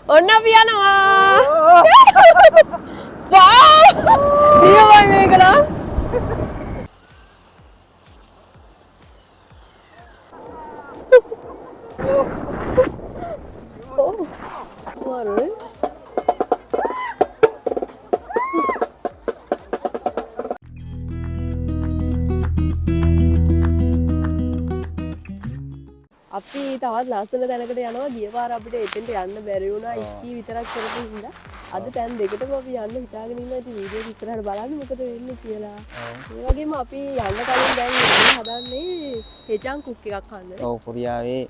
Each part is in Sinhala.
ඔන්න අපි යනවා. වා! ඊයෝයි මේක නම්. වරුයි. අපි තවත් ලස්සන තැනකට යනවා. ගිය පාර අපිට එතෙන්ට යන්න බැරි වුණා. ඉස්කී විතරක් කරපු හින්දා. අද තැන් දෙකටම අපි යන්න හිතාගෙන ඉන්නවා. ඉතින් වීඩියෝ එක ඉස්සරහට බලන්න මොකද වෙන්නේ කියලා. ඒ වගේම අපි යන්න කලින් දැන් හදන්නේ හෙජාන්කුක් එකක් හදන්න. ඔව් කොරියාවේ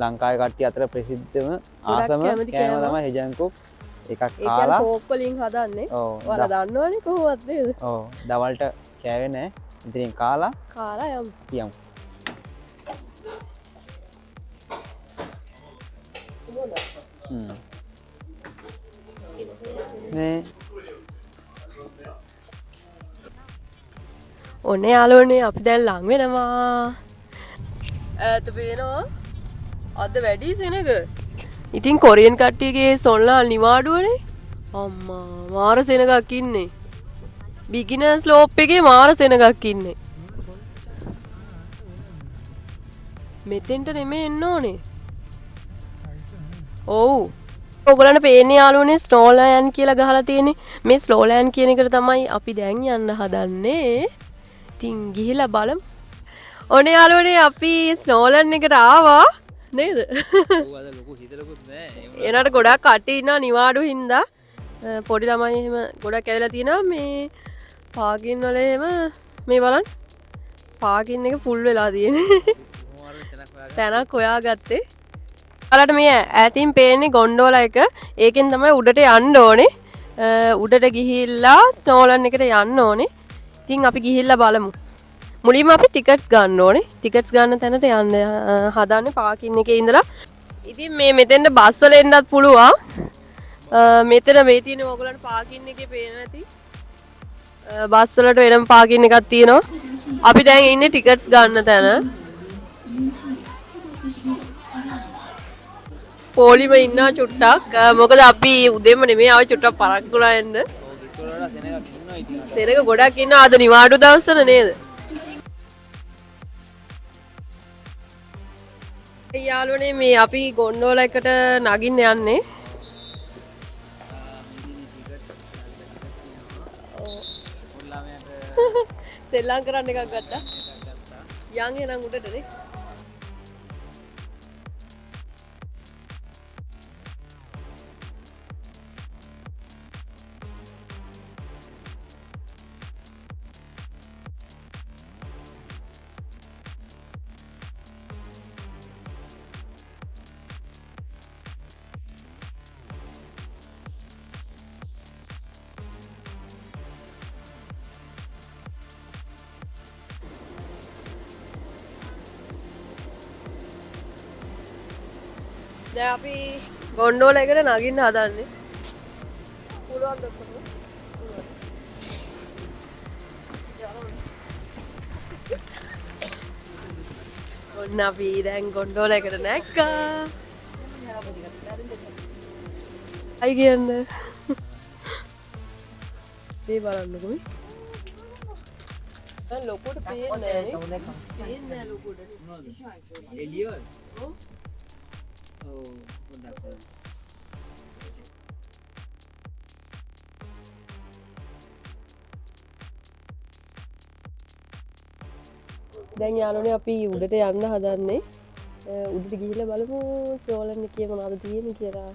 ලංකාවේ කට්ටිය අතර ප්‍රසිද්ධම ආසම කෑම තමයි හෙජාන්කුක්. එකක් කාලා පෝක් වලින් හදන්නේ. ඔයාලා දන්නවනේ කොහොමද නේද? ඔව් දවල්ට කෑවේ නෑ. ඉතින් කාලා යමු. යමු. ඔන්න යාළුවනේ අපි දැන් ලං වෙනවා. ඈත පේනවා. අද වැඩි සෙනග. ඉතින් කොරියන් කට්ටියගේ සොන්ලා නිවාඩුවනේ. අම්මා මාර සෙනගක් ඉන්නේ. බිගිනර් ස්ලෝප් එකේ මාර සෙනගක් ඉන්නේ. මෙතෙන්ට නෙමෙයි එන්න ඕනේ. ඔව්. ඔයගොල්ලන්ට පේන්නේ යාළුවනේ ස්නෝලෑන්ඩ් කියලා ගහලා තියෙන්නේ. මේ ස්නෝලෑන්ඩ් කියන එකට තමයි අපි දැන් යන්න හදන්නේ. ඉතින් ගිහිල්ලා බලමු. ඔනේ යාළුවනේ අපි ස්නෝලෑන්ඩ් එකට ආවා නේද? ඔව් අද ලොකු හිතලකුත් නෑ. එනට ගොඩක් කට්ටිය ඉන්නවා නිවාඩු හින්දා. පොඩි ළමයි එහෙම ගොඩක් ඇවිල්ලා තියෙනවා. මේ පාකින් වල එහෙම මේ බලන්න. පාකින් එක ෆුල් වෙලා තියෙන්නේ. තැනක් හොයාගත්තේ. ඔයාලට මේ ඈතින් පේන්නේ ගොන්ඩෝලා එක. ඒකෙන් තමයි උඩට යන්න ඕනේ. උඩට ගිහිල්ලා ස්නෝලෑන්ඩ් එකට යන්න ඕනේ. ඉතින් අපි ගිහිල්ලා බලමු. මුලින්ම අපි ටිකට්ස් ගන්න ඕනේ. ටිකට්ස් ගන්න තැනට යන්න හදන්නේ පාකින් එකේ ඉඳලා. ඉතින් මේ මෙතෙන්ට බස් වල එන්නත් පුළුවන්. මෙතන මේ තියෙන ඕගොල්ලන්ට පාකින් එකේ පේනවා ඇති. බස් වලට වෙනම පාකින් එකක් තියෙනවා. අපි දැන් ඉන්නේ ටිකට්ස් ගන්න තැන. පොලිම ඉන්නවා චුට්ටක්. මොකද අපි උදේම නෙමෙයි ආවේ චුට්ටක් පරක්කුලා එන්න. සෙනග ගොඩක් ඉන්නවා අද නිවාඩු දවසන නේද? යාළුවනේ මේ අපි ගොන්ඩෝලා එකට නගින්න යන්නේ. සෙල්ලම් කරන්න එකක් ගත්තා. යන් එහෙනම් උඩටනේ. දැන් අපි ගොන්ඩෝලා එකට නගින්න හදන්නේ. පුළුවන් දෙයක්. ඔන්න අපි දැන් ගොන්ඩෝලා එකට නැග්ගා. අයි කියන්නේ. මේ බලන්නකො. දැන් ලොකුට පේන්නේ නැහැ නේ. පේන්නේ නැහැ ලොකුට. එළිය. ඔව්. ඔව් පොඩ්ඩක්. දැන් යාළුවනේ අපි උඩට යන්න හදන්නේ. උඩට ගිහිල්ලා බලමු ස්නෝලෑන්ඩ් එකේ මොනවද තියෙන්නේ කියලා.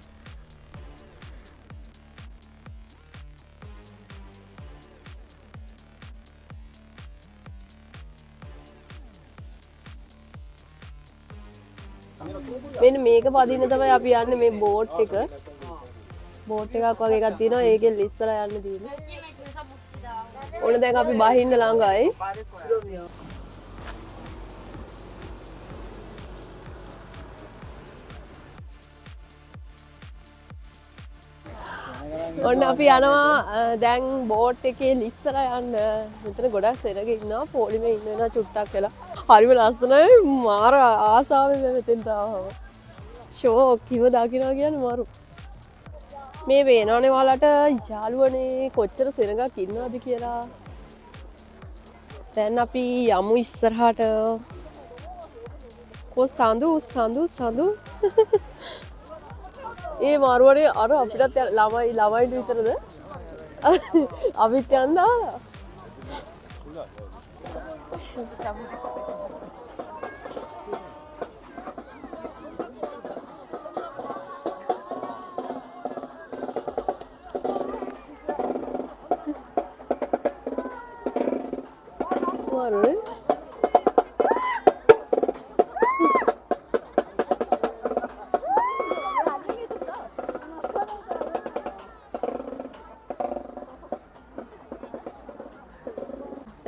මෙන්න මේක පදින්න තමයි අපි යන්නේ මේ බෝට් එක. බෝට් එකක් වගේ එකක් තියෙනවා. ඒකෙන් ඉස්සලා යන්න තියෙන්නේ. ඔන්න දැන් අපි බහින්න ළඟයි. ඔන්න අපි යනවා දැන් බෝට් එකේ ඉස්සරහ යන්න. මෙතන ගොඩක් සෙනග ඉන්නවා. පොලිමේ ඉන්න වෙනවා චුට්ටක් වෙලා. හරිම ලස්සනයි. මාර ආසාවෙන් මෙතෙන්ට ආවම. ෂෝක් කිව දකින්නවා කියන්නේ මාරු. මේ වේනවනේ ඔයාලට යාළුවනේ කොච්චර සෙනගක් ඉන්නවද කියලා. දැන් අපි යමු ඉස්සරහට. කො සඳු ඒ මාරුවනේ අර අපිටත් ළමයිට විතරද? අපිත් යන්න ආවා. මාරුනේ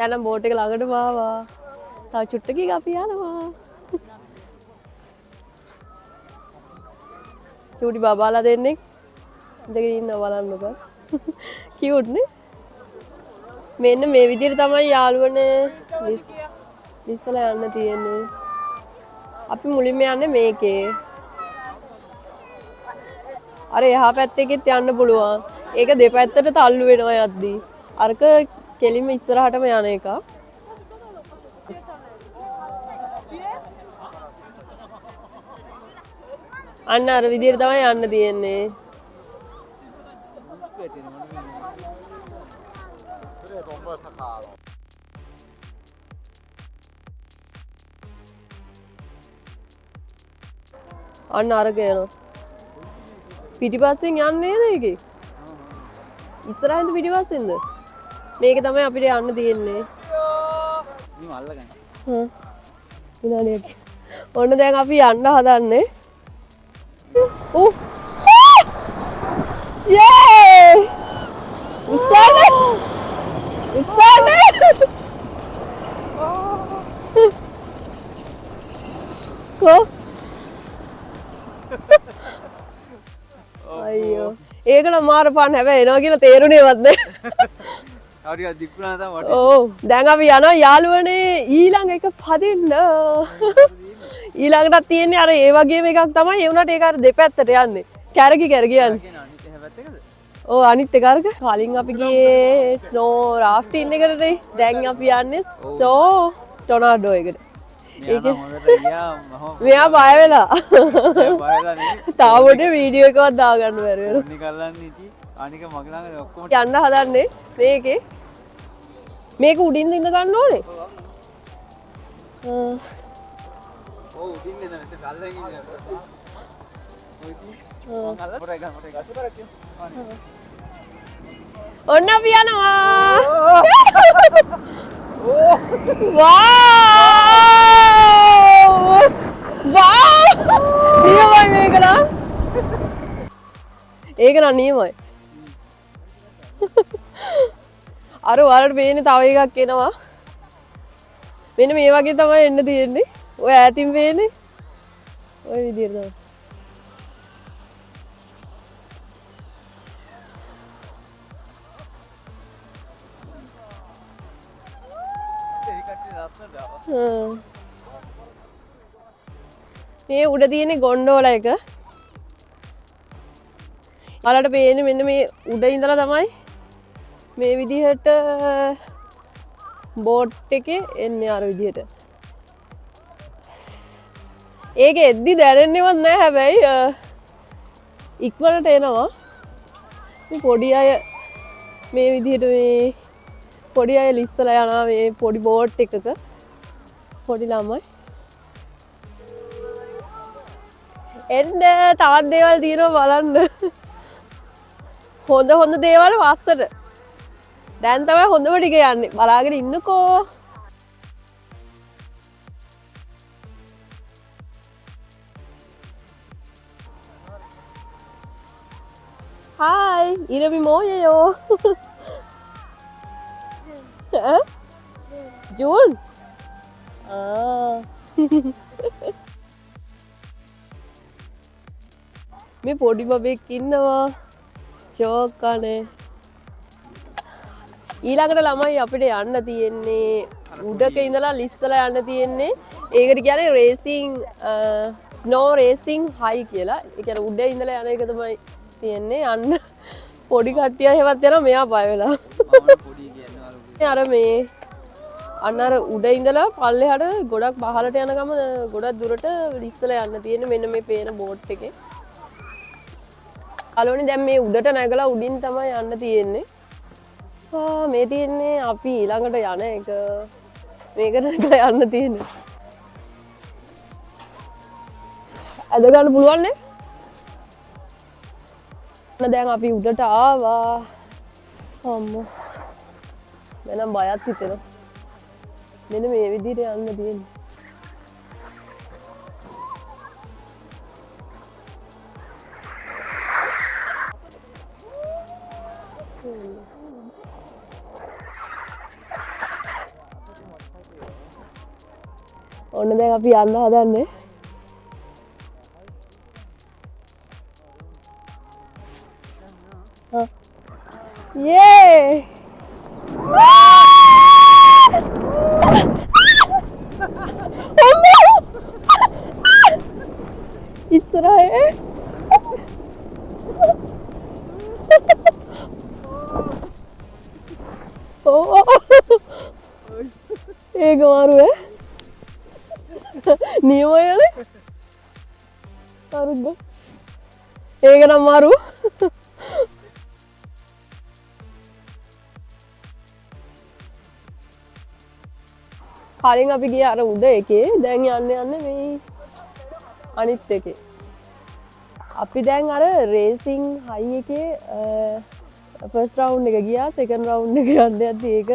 දැන් බෝට් එක ළඟට ආවා. තව චුට්ටකින් අපි යනවා. චූටි බබාලා දෙන්නෙක් ඉඳගෙන ඉන්නවා බලන්නකෝ. කියුට් නේ? මෙන්න මේ විදිහට තමයි යාළුවනේ ඉස්සලා යන්න තියෙන්නේ. අපි මුලින්ම යන්නේ මේකේ. අර එහා පැත්තේකෙත් යන්න පුළුවන්. ඒක දෙපැත්තට තල්ලු වෙනවා යද්දී. අරක කෙලින්ම ඉස්සරහටම යන එක. අන්න අර විදිහට තමයි යන්න තියෙන්නේ. අන්න අර කියනවා. පිටිපස්සෙන් යන්නේ නේද ඒකේ? ඉස්සරහින්ද පිටිපස්සෙන්ද? මේක තමයි අපිට යන්න තියෙන්නේ. මේ අල්ලගන්න. විනාඩියක්. ඔන්න දැන් අපි යන්න හදන්නේ. යේ! ඉස්සරහ! කො? අයියෝ. ඒක නම් මාර පාන් හැබැයි එනවා කියලා තේරුණේවත් නැහැ. හරියට දික්ුණා තමයි වටේ. ඔව් දැන් අපි යනවා යාළුවනේ ඊළඟ එක පදින්න. ඊළඟටත් තියෙන්නේ අර ඒ වගේම එකක් තමයි. ඒ වුණාට ඒක අර දෙපැත්තට යන්නේ. කැරකි යන්නේ. ඔව් අනිත් එක අරක. කලින් අපි ගියේ ස්නෝ රාෆ්ටින් එකටනේ. දැන් අපි යන්නේ ස්නෝ ටොනාඩෝ එකට. ඒක හොඳට ගියා මම. මෙයා බය වෙලා. බයලා නෙමෙයි. තාමොට වීඩියෝ එකක් දාගන්න බැරි වෙනවා. නිකල්ලන්නේ ඉති. අනික මගේ ළඟ ඔක්කොම යන්න හදන්නේ මේකේ. මේක උඩින්ද ඉඳ ගන්න ඕනේ. ඔව් උඩින් එන මෙතන අල්ලගෙන ඉන්නේ. ඔය ඉතින් මම අල්ල පොරයි ගන්න මට ගස්ස පරක් කියන්න. ඔන්න අපි යනවා. ඕ වාව්! නියමයි මේක නම්. ඒක නම් නියමයි. අර ඔයාලට පේන්නේ තව එකක් එනවා. මෙන්න මේ වගේ තමයි එන්න තියෙන්නේ. ඔය ඈතින් පේන්නේ. ඔය විදිහට තමයි. මේ උඩ තියෙන ගොන්ඩෝල එක. ඔයාලට පේන්නේ මෙන්න මේ උඩ ඉඳලා තමයි මේ විදිහට බෝට් එකේ එන්නේ අර විදිහට. ඒක එද්දි දැනෙන්නේවත් නැහැ හැබැයි ඉක්මනට එනවා. මේ පොඩි අය මේ විදිහට මේ පොඩි අය ලිස්සලා යනවා මේ පොඩි බෝට් එකක. පොඩි ළමයි. එන්න තවත් දේවල් තියෙනවා බලන්න. හොඳ දේවල් වස්සට. දැන් තමයි හොඳම ටික යන්නේ. බලාගෙන ඉන්නකෝ. හායි 이름이 뭐예요? 어? 준. 아. මේ පොඩි බබෙක් ඉන්නවා. ෂෝක් අනේ. ඊළඟට ළමයි අපිට යන්න තියෙන්නේ උඩක ඉඳලා ලිස්සලා යන්න තියෙන්නේ. ඒකට කියන්නේ රේසිං ස්නෝ රේසිං හයි කියලා. ඒ කියන්නේ උඩ ඉඳලා යන එක තමයි තියෙන්නේ. යන්න පොඩි කට්ටිය එහෙමත් යනවා මෙයා බය වෙලා. පොඩි කියන්නේ අර මේ අන්න අර උඩ ඉඳලා පල්ලෙහාට ගොඩක් පහළට යන ගම ගොඩක් දුරට ලිස්සලා යන්න තියෙන්නේ මෙන්න මේ පේන බෝට් එකේ. අලෝනේ දැන් මේ උඩට නැගලා උඩින් තමයි යන්න තියෙන්නේ. මේ තියෙන්නේ අපි ඊළඟට යන එක. මේකට නැගලා යන්න තියෙන්නේ. අද ගන්න පුළුවන් නේ? දැන් අපි උඩට ආවා. අම්මෝ. මම බයත් හිතෙනවා. මෙන්න මේ විදිහට යන්න තියෙන්නේ. ඔන්න දැන් අපි යන්න හදන්නේ. යේ! ඉස්සරහේ ඒක මාරුවේ නියමයනේ අරුද්ද ඒක නම් මාරු කලින් අපි ගියේ අර උඩ එකේ දැන් යන්නේ මේ අනිත් එකේ අපි දැන් අර රේසිං හයි එකේ ෆස්ට් රවුන්ඩ් එක ගියා සෙකන්ඩ් රවුන්ඩ් එක යන්න යද්දි ඒක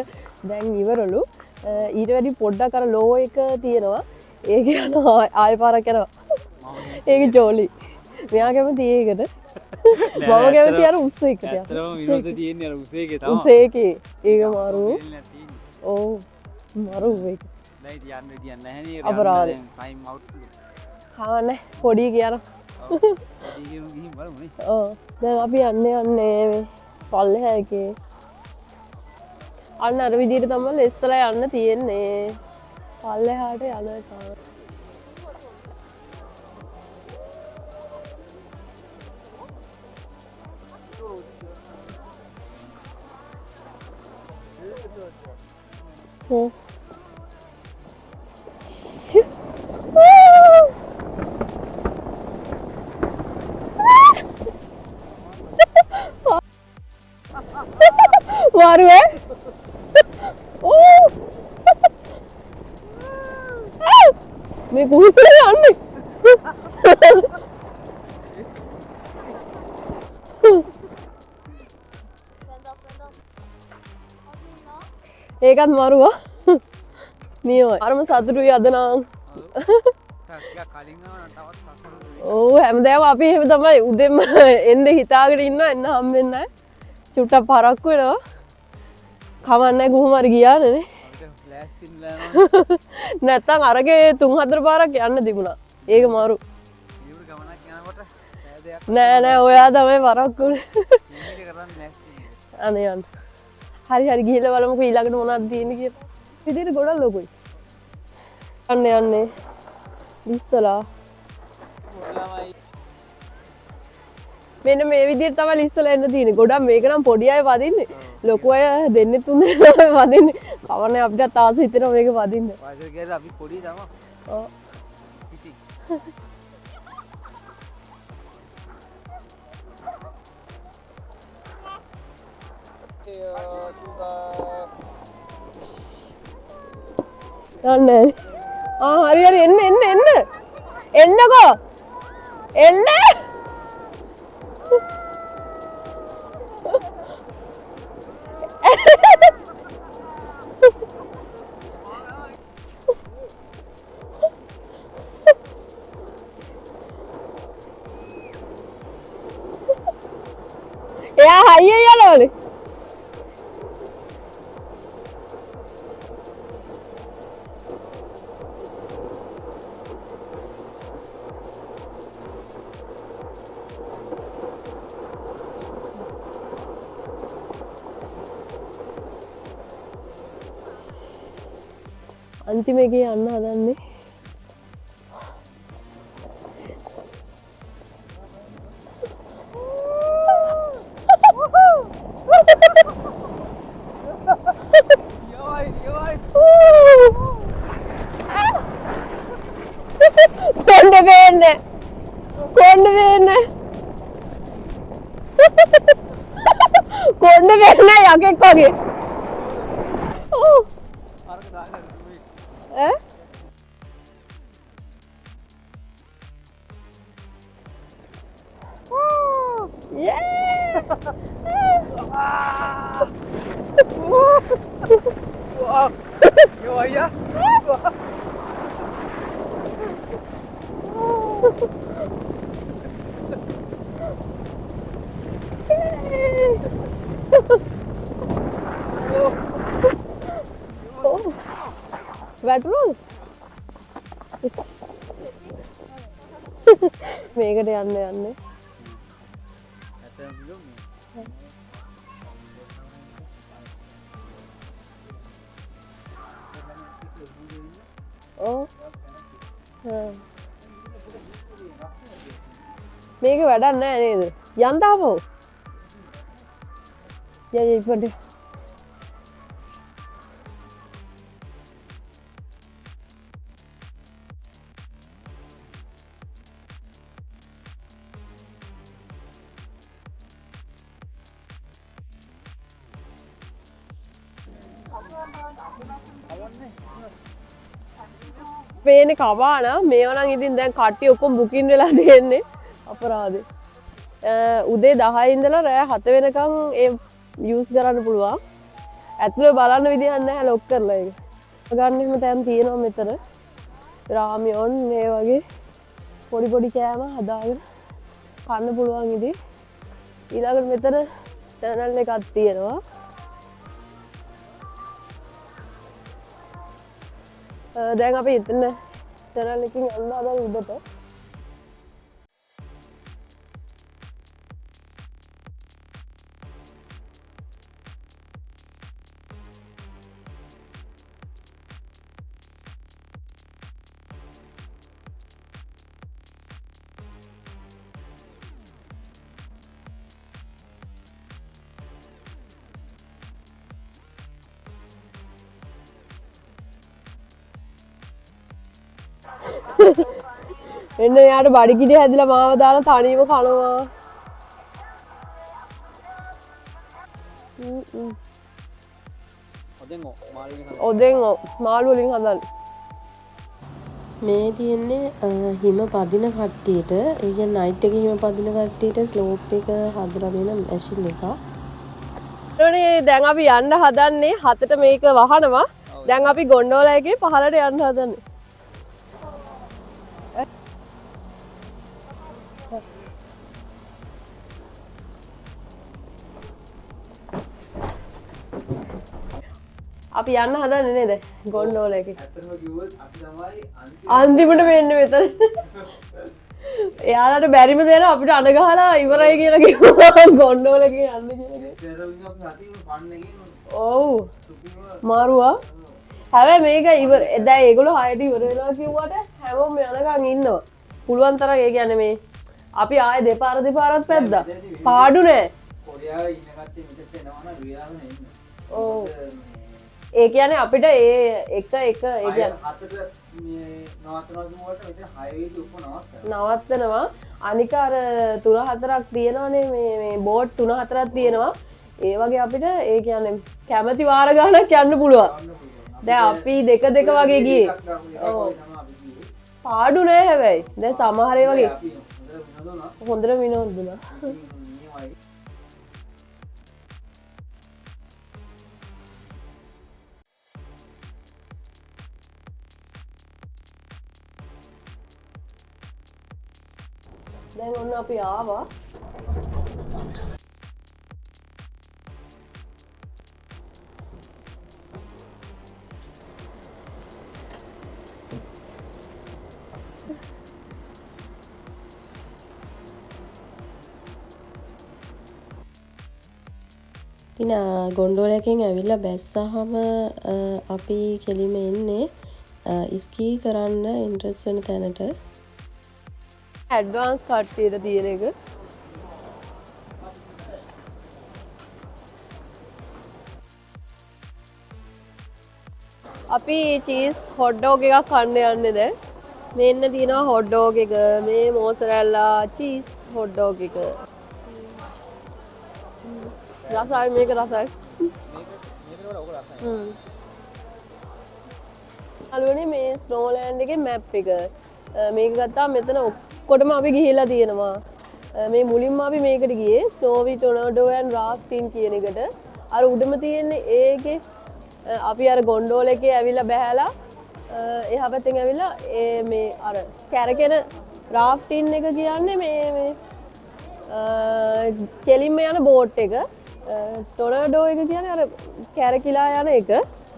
දැන් ඉවරලු ඊට වැඩි පොඩ්ඩක් අර ලෝ එක තියෙනවා ඒක යනවා ආයෙ පාරක් යනවා ඒක ජෝලි මෙයා කැමති ඒකට මම කැමති අර උස් එකට ඇත්තටම විනෝද තියෙන්නේ අර උස් එකේ තමයි උස් එකේ ඒක මාරු ඔව් මාරු ඒක දැන් යන්න නැහැ නේ අපරාධ ටයිම් අවුට් කවන්නේ පොඩි කියන පොඩි කියන ගිහින් බලමු නේ ඔව් දැන් අපි යන්නේ මේ පල්ලෙහා එකේ අන්න අර විදිහට තමයි ලෙස්සලා යන්න තියෙන්නේ පල්ලෙහාට යන එක मारू है मैं कुछ नहीं ඒකත් මරුවා නියමයි අරම සතුටුයි අද නම් ඕ හැමදාම අපි එහෙම තමයි උදෙන්ම එන්න හිතාගෙන ඉන්නවා එන්න හම්බෙන්නේ නැහැ චුට්ටක් පරක්කු වෙනවා කවන්නේ කොහොම හරි ගියානේ නැත්තම් අරගේ 3-4 පාරක් යන්න තිබුණා ඒක මාරු නෑ ඔයා තමයි පරක්කුනේ අනේ යන්න හරි හරි ගිහලා බලමුකෝ ඊළඟට මොනවද තියෙන්නේ කියලා විදිහට ගොඩක් ලොකුයි යන්නේ ලිස්සලා මෙන්න මේ විදිහට තමයි ලිස්සලා එන්න තියෙන්නේ ගොඩක් මේක නම් පොඩි අය වදින්නේ ලොකු අය දෙන්නේ තුන් දෙනා වදින්නේ කවන්නේ අපිට ආස හිතෙනවා මේක වදින්න වාසල් කියලා අපි පොඩි තමයි ඔව් යන්නේ හරි හරි එන්න එන්නකෝ එන්න එයා අයිය යනවලු. අන්තිම එකේ යන්න හදන්නේ. කොණ්ඩේ වෙන්නේ. කොණ්ඩේ වෙන්නේ. කොණ්ඩේ වෙන්නේ යකෙක් වගේ. ඈ? Wow. Yo ayah. වැටුණාද? මේකට යන්න යන්නේ. ඔව්. මේක වැඩක් නෑ නේද? යන්න ආපහු. යයි ඉක්මනට. පේන්නේ කබානා මේවා නම් ඉතින් දැන් කට්ටිය ඔක්කොම බුකින් වෙලා දෙන්නේ අපරාධේ. උදේ 10 ඉඳලා රෑ 7 වෙනකම් ඒ යූස් කරන්න පුළුවන්. ඇතුළේ බලන්න විදියක් නැහැ ලොක් කරලා ඒක. ගන්න එහෙම තැන් තියෙනවා මෙතන. රාමියොන් මේ වගේ පොඩි පොඩි කෑම හදාගෙන කන්න පුළුවන් ඉතින්. ඊළඟට මෙතන channel එකක් තියෙනවා. දැන් අපි ඉතින් channel එකකින් යන්න හදන උඩට. එන්න යාට බඩගිනි හැදිලා මාව දාලා තනියම කනවා. ඔදෙන් මාළු වලින් හදන්නේ. මේ තියෙන්නේ හිම පදින කට්ටියට, ඒ කියන්නේ නයිට් එකේ හිම පදින කට්ටියට ස්ලෝප් එක හදලා දෙන මැෂින් එකක්. දැන් අපි යන්න හදන්නේ 7ට මේක වහනවා. දැන් අපි ගොන්ඩෝලා එකේ පහළට යන්න හදන්නේ. අපි යන්න හදන්නේ නේද ගොන්ඩෝලා එකේ. ඇත්තටම කිව්වොත් අපි තමයි අන්තිමට වෙන්නේ මෙතන. එයාලට බැරිම දෙන අපිට අඬ ගහලා ඉවරයි කියලා කිව්වා ගොන්ඩෝලා එකේ යන්න කියලා. ඔව්. මාරුවා. හැබැයි මේක ඉවර දැන් ඒගොල්ලෝ 6ට ඉවර වෙනවා කිව්වට හැමෝම යනකම් ඉන්නවා. පුළුවන් තරම් ඒ කියන්නේ මේ අපි ආයේ දෙපාරක් පැද්දා. පාඩු නෑ. කොරියාවේ ඉන්න කට්ටිය මෙතෙත් එනවා නම් රියාගෙන ඉන්න. ඔව්. ඒ කියන්නේ අපිට ඒ එක ඒ කියන්නේ හතට මේ නවත්තනවා කිව්වට මෙතන 6 වෙදි උප නවත්තනවා. අනික අර 3-4ක් තියෙනවානේ මේ බෝට් 3-4ක් තියෙනවා. ඒ වගේ අපිට ඒ කියන්නේ කැමැති වාර ගානක් යන්න පුළුවන්. දැන් අපි දෙක වගේ ගියේ. ඔව්. පාඩු නෑ හැබැයි. දැන් සමහර ඒ වගේ හොඳට විනෝදුනා. දැන් ඔන්න අපි ආවා. ඉතින් ගොන්ඩෝලකින් ඇවිල්ලා බැස්සහම අපි කෙලිම එන්නේ ස්කී කරන්න ඉන්ට්‍රස් වෙන තැනට. ඇඩ්වාන්ස් කට්ටියට තියෙන එක. අපි චීස් හොට් ඩොග් එකක් කන්න යන්නේ දැන්. මෙන්න තියෙනවා හොට් ඩොග් එක, මේ මොසරෙල්ලා චීස් හොට් ඩොග් එක. රසයි මේක රසයි. අලුවනේ මේ ස්නෝලෑන්ඩ් එකේ මැප් එක. මේක ගත්තා මෙතන ඔක්කොටම අපි ගිහිල්ලා තියෙනවා. මේ මුලින්ම අපි මේකට ගියේ ස්නෝවි ටොනඩෝ ඇන් රාෆ්ටින් කියන එකට. අර උඩම තියෙන්නේ ඒකේ අපි අර ගොන්ඩෝල එකේ ඇවිල්ලා බැහැලා එහා පැත්තෙන් ඇවිල්ලා මේ අර කැරකෙන රාෆ්ටින් එක කියන්නේ මේ කෙලින්ම යන බෝට් එක. ටොනඩෝ එක කියන්නේ අර කැරකිලා යන එක.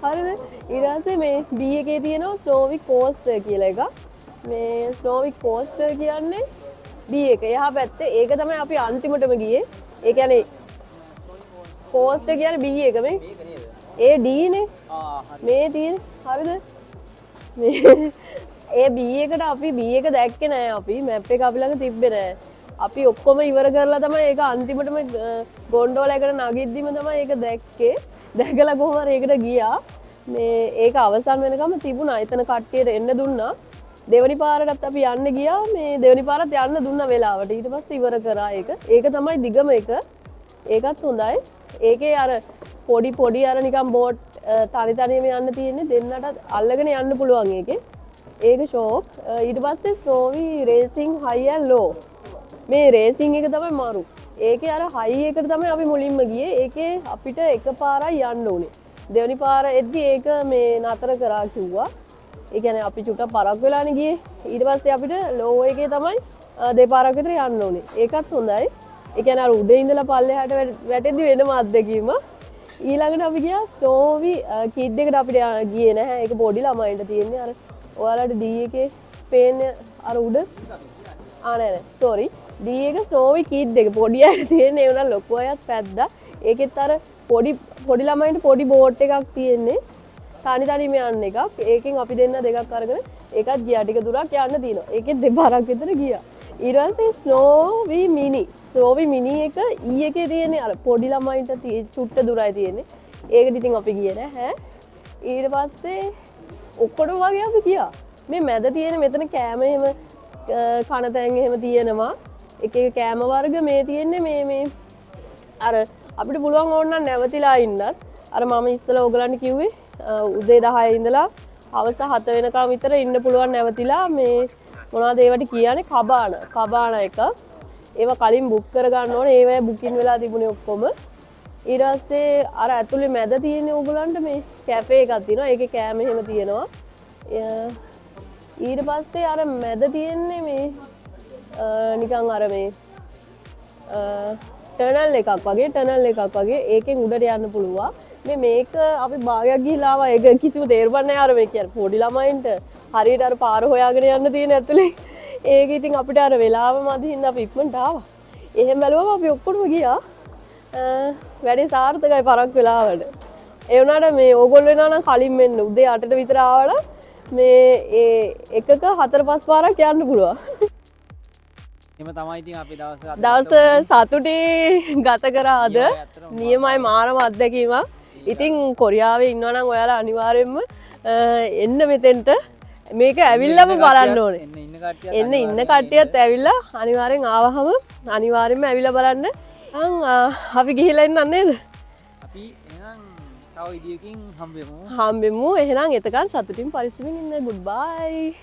හරිද? ඊට පස්සේ මේ B එකේ තියෙනවා ස්නෝවි කෝස්ටර් කියලා එකක්. මේ ස්නෝවි කෝස්ටර් කියන්නේ B එක. එහා පැත්තේ ඒක තමයි අපි අන්තිමටම ගියේ. ඒ කියන්නේ කෝස්ටර් කියන්නේ B එක මේ. ඒ D නේ. මේ තියෙන. හරිද? මේ ඒ B එකට අපි B එක දැක්කේ නෑ අපි. මැප් එක අපි ළඟ තිබ්බේ නෑ. අපි ඔක්කොම ඉවර කරලා තමයි ඒක අන්තිමටම ගොන්ඩෝල එකට නගිද්දිම තමයි ඒක දැක්කේ. දැකලා කොහොම හරි ඒකට ගියා. මේ ඒක අවසන් වෙනකම් තිබුණා. එතන කට්ටියට එන්න දුන්නා. දෙවනි පාරටත් අපි යන්න ගියා. මේ දෙවනි පාරත් යන්න දුන්න වෙලාවට. ඊට පස්සේ ඉවර කරා ඒක. ඒක තමයි දිගම එක. ඒකත් හොඳයි. ඒකේ අර පොඩි අර නිකන් බෝට් තනි තනියම යන්න තියෙන්නේ. දෙන්නට අල්ලගෙන යන්න පුළුවන් ඒකේ. ඒක ෂෝක්. ඊට පස්සේ ස්නෝවි රේසිං හයි ඇන් ලෝ. මේ රේසිං එක තමයි මාරු. ඒකේ අර හයි එකට තමයි අපි මුලින්ම ගියේ. ඒකේ අපිට එකපාරයි යන්න ඕනේ. දෙවනි පාර එද්දි ඒක මේ නතර කරා කිව්වා. ඒ කියන්නේ අපි චුට්ටක් පරක් වෙලානේ ගියේ. ඊට පස්සේ අපිට ලෝ එකේ තමයි දෙපාරක් විතර යන්න ඕනේ. ඒකත් හොඳයි. ඒ කියන්නේ අර උඩ ඉඳලා පල්ලෙහාට වැටෙද්දි වෙනම අත්දැකීම. ඊළඟට අපි ගියා ස්නෝවි කිඩ් එකට අපිට ගියේ නැහැ. ඒක පොඩි ළමයින්ට තියෙන්නේ. අර ඔයාලට D එකේ පේන්නේ අර උඩ. නෑ. සෝරි. D එක ස්නෝවි කිඩ් එක පොඩි අයට තියෙන්නේ. ඒ උනා ලොකු අයත් පැද්දා. ඒකෙත් අර පොඩි ළමයින්ට පොඩි බෝට් එකක් තියෙන්නේ. තනියම යන්න එකක්. ඒකෙන් අපි දෙන්න දෙකක් අරගෙන ඒකත් ගියා. ටික දුරක් යන්න තියෙනවා. ඒකෙත් දෙපාරක් විතර ගියා. ඊට පස්සේ ස්නෝවි මිනි. ස්නෝවි මිනි එක E එකේ තියෙන්නේ අර පොඩි ළමයින්ට චුට්ට දුරයි තියෙන්නේ. ඒකට ඉතින් අපි ගියේ නැහැ. ඊට පස්සේ ඔක්කොටම වගේ අපි ගියා. මේ මැද තියෙන මෙතන කෑම එහෙම කන තැන් එහෙම තියෙනවා. එක එක කෑම වර්ග මේ තියෙන්නේ මේ අර අපිට පුළුවන් ඕන නම් නැවතිලා ඉන්නත්. අර මම ඉස්සෙල්ලා ඕගලන්ට කිව්වේ උදේ 10 ඉඳලා හවස 7 වෙනකම් විතර ඉන්න පුළුවන් නැවතිලා. මේ මොනවද ඒවට කියන්නේ කබාන එක. ඒවා කලින් බුක් කර ගන්න ඕනේ. ඒවා බුකින් වෙලා තිබුණේ ඔක්කොම. ඊට පස්සේ අර ඇතුලේ මැද තියෙන ඕගලන්ට මේ කැෆේ එකක් තියෙනවා. ඒකේ කෑම එහෙම තියෙනවා. ඊට පස්සේ අර මැද තියෙන්නේ මේ නිකන් අර මේ ටර්නල් එකක් වගේ ඒකෙන් උඩට යන්න පුළුවන්. මේක අපි භාගයක් ගිහිලා ආවා. ඒක කිසිම තේරුමක් නැහැ. අර මේ කියන්නේ පොඩි ළමයින්ට හරියට අර පාර හොයාගෙන යන්න තියෙන ඇතුලේ. ඒක ඉතින් අපිට අර වෙලාව මදි හින්දා අපි ඉක්මනට ආවා. එහෙම බැලුවම අපි ඔක්කොම ගියා. වැඩේ සාර්ථකයි පරක් වෙලාවට. ඒ වුණාට මේ ඕගොල්ලෝ එනවා නම් කලින් මෙන්න උදේ 8ට විතර ආවම මේ එකක 4-5 පාරක් යන්න පුළුවන්. එම තමයි ඉතින් අපි දවස් සතුටින් ගත කරා අද. නියමයි මාරම අත්දැකීමක්. ඉතින් කොරියාවේ ඉන්නවා නම් ඔයාලා අනිවාර්යයෙන්ම එන්න මෙතෙන්ට. මේක ඇවිල්ලාම බලන්න ඕනේ. ඉන්න කට්ටියත් ඇවිල්ලා අනිවාර්යෙන් ආවහම අනිවාර්යෙන්ම ඇවිල්ලා බලන්න. අපි ගිහිල්ලා එන්න නේද? අපි එහෙනම් තව විදියකින් හම්බෙමු. එහෙනම් එතකන් සතුටින් පරිස්සමින් ඉන්න. good bye.